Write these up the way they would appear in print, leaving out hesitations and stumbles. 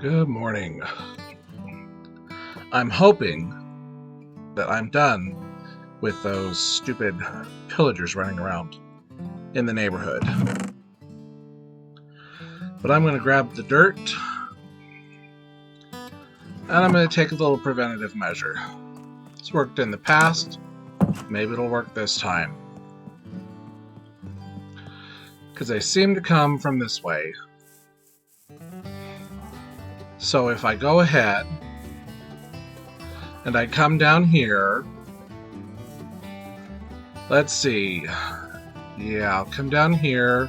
Good morning. I'm hoping that I'm done with those stupid pillagers running around in the neighborhood. But I'm going to grab the dirt, and I'm going to take a little preventative measure. It's worked in the past, maybe it'll work this time. Because they seem to come from this way. So if I go ahead and I come down here, let's see. Yeah, I'll come down here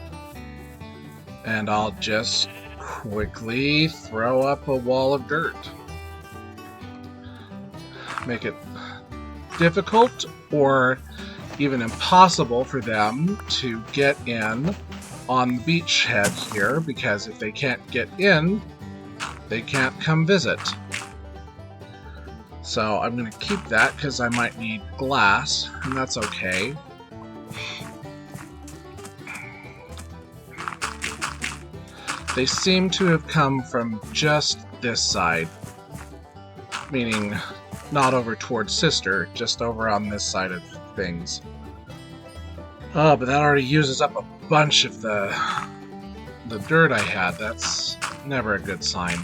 and I'll just quickly throw up a wall of dirt. Make it difficult or even impossible for them to get in on the beachhead here, because if they can't get in, they can't come visit. So I'm going to keep that because I might need glass, and that's okay. They seem to have come from just this side, meaning not over towards Sister, just over on this side of things. Oh, but that already uses up a bunch of the dirt I had. That's never a good sign.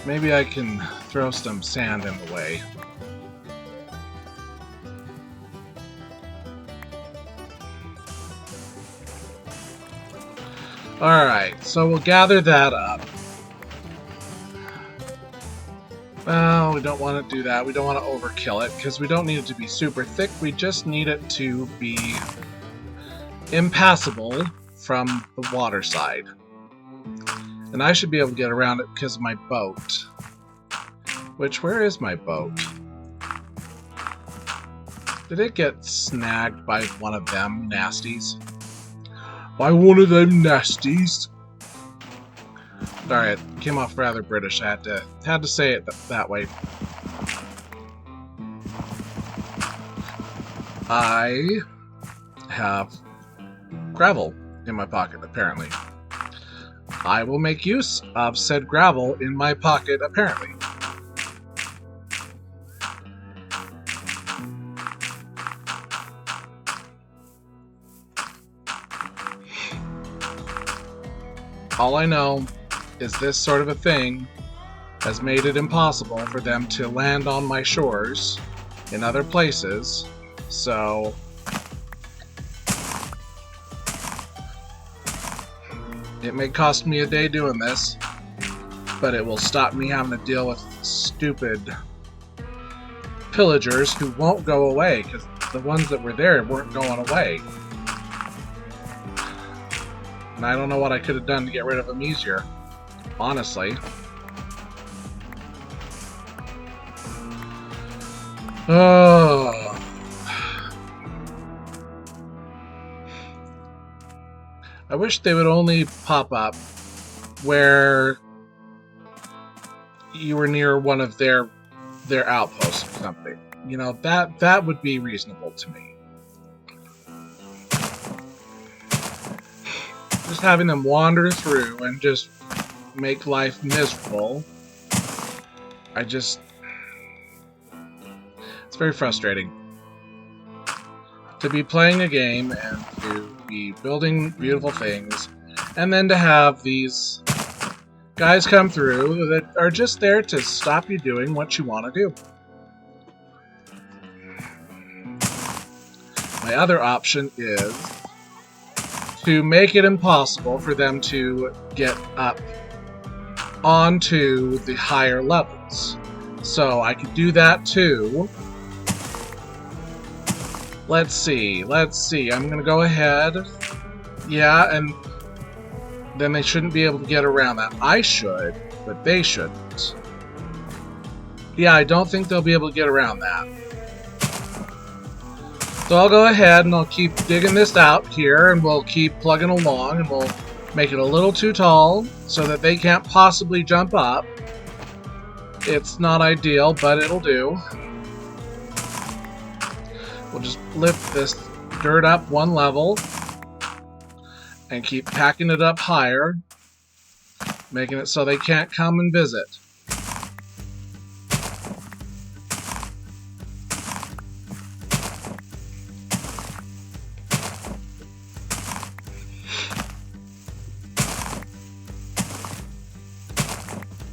Maybe I can throw some sand in the way. Alright, so we'll gather that up. Well, we don't want to do that. We don't want to overkill it, because we don't need it to be super thick. We just need it to be impassable from the water side. And I should be able to get around it because of my boat. Where is my boat? Did it get snagged by one of them nasties? By one of them nasties? Sorry, it came off rather British. I had to say it that way. I have gravel in my pocket, apparently. I will make use of said gravel in my pocket, apparently. All I know is this sort of a thing has made it impossible for them to land on my shores in other places, so it may cost me a day doing this, but it will stop me having to deal with stupid pillagers who won't go away, because the ones that were there weren't going away. And I don't know what I could have done to get rid of them easier, honestly. Oh. I wish they would only pop up where you were near one of their outposts or something. You know, that would be reasonable to me. Just having them wander through and just make life miserable. It's very frustrating to be playing a game and to be building beautiful things, and then to have these guys come through that are just there to stop you doing what you want to do. My other option is to make it impossible for them to get up onto the higher levels. So I could do that too. Let's see. I'm gonna go ahead. Yeah, and then they shouldn't be able to get around that. I should, but they shouldn't. Yeah, I don't think they'll be able to get around that. So I'll go ahead and I'll keep digging this out here, and we'll keep plugging along, and we'll make it a little too tall so that they can't possibly jump up. It's not ideal, but it'll do. We'll just lift this dirt up one level. and keep packing it up higher, making it so they can't come and visit.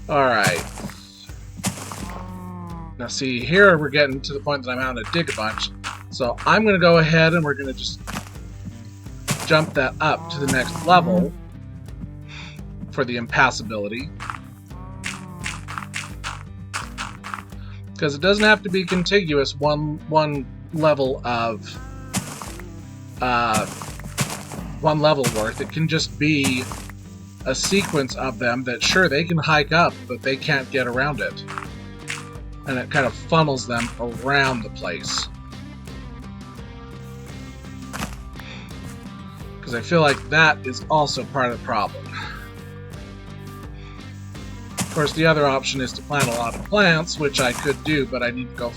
Alright. Now see, here we're getting to the point that I'm having to dig a bunch. So I'm going to go ahead and we're going to just jump that up to the next level for the impassability. Because it doesn't have to be contiguous one level of one level worth. It can just be a sequence of them that, sure, they can hike up, but they can't get around it. And it kind of funnels them around the place. Because I feel like that is also part of the problem. Of course, the other option is to plant a lot of plants, which I could do, but I need to go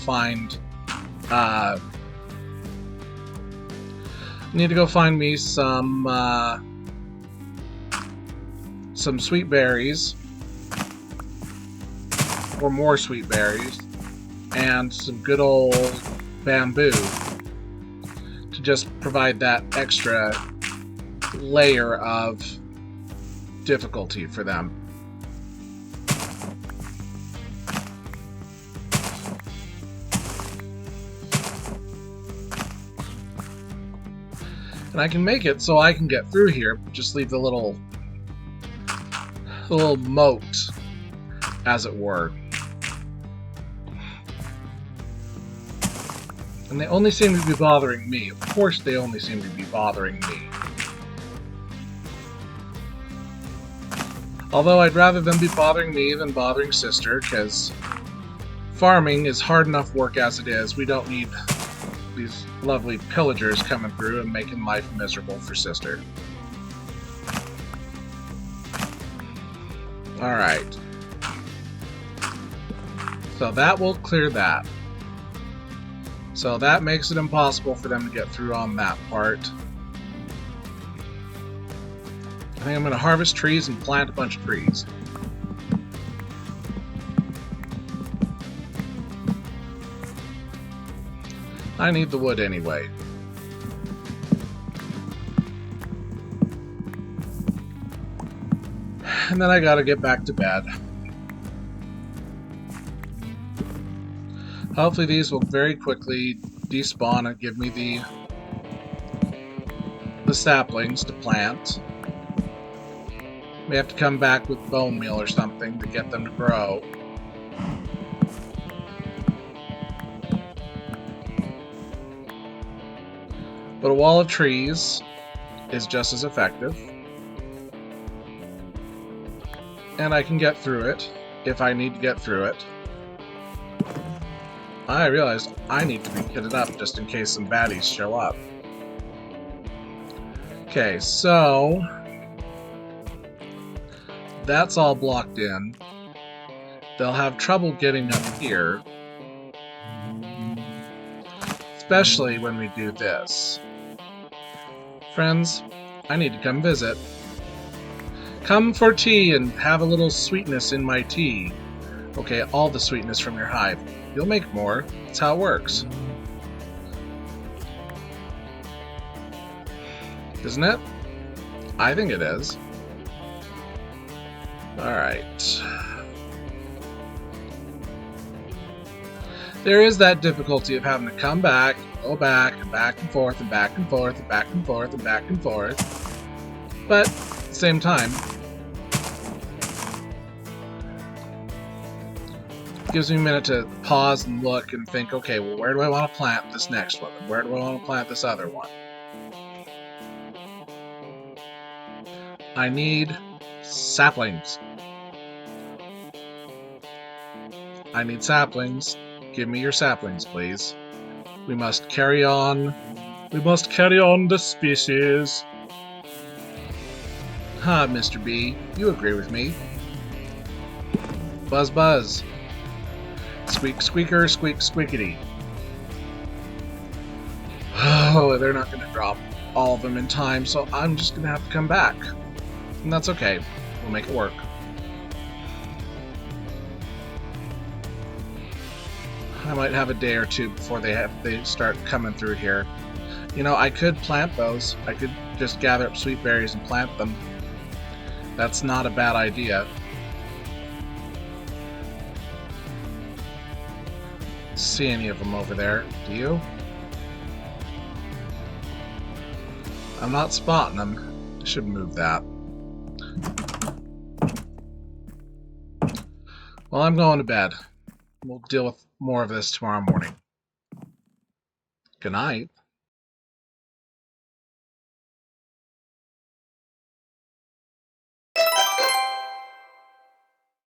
find me some sweet berries, or more sweet berries, and some good old bamboo to just provide that extra layer of difficulty for them. And I can make it so I can get through here, just leave the little moat, as it were. And they only seem to be bothering me. Of course they only seem to be bothering me. Although I'd rather them be bothering me than bothering Sister, because farming is hard enough work as it is. We don't need these lovely pillagers coming through and making life miserable for Sister. Alright. So that will clear that. So that makes it impossible for them to get through on that part. I think I'm going to harvest trees and plant a bunch of trees. I need the wood anyway. And then I gotta get back to bed. Hopefully these will very quickly despawn and give me the saplings to plant. May have to come back with bone meal or something to get them to grow. But a wall of trees is just as effective. And I can get through it if I need to get through it. I realized I need to be kitted up just in case some baddies show up. Okay, so that's all blocked in. They'll have trouble getting up here, especially when we do this. Friends, I need to come visit. Come for tea and have a little sweetness in my tea. Okay, all the sweetness from your hive. You'll make more. That's how it works. Isn't it? I think it is. Alright. There is that difficulty of having to come back, go back, and back and forth, and back and forth, and back and forth, and back and forth. But at the same time, it gives me a minute to pause and look and think, okay, well, where do I want to plant this next one? And where do I want to plant this other one? I need saplings. I need saplings. Give me your saplings, please. We must carry on. We must carry on the species. Ha, Mr. B, you agree with me. Buzz buzz. Squeak squeaker, squeak squeakity. Oh, they're not going to drop. all of them in time, so I'm just gonna have to come back. And that's okay. We'll make it work. I might have a day or two before they start coming through here. You know, I could plant those. I could just gather up sweet berries and plant them. That's not a bad idea. See any of them over there, do you? I'm not spotting them. I should move that. Well, I'm going to bed. We'll deal with more of this tomorrow morning. Good night.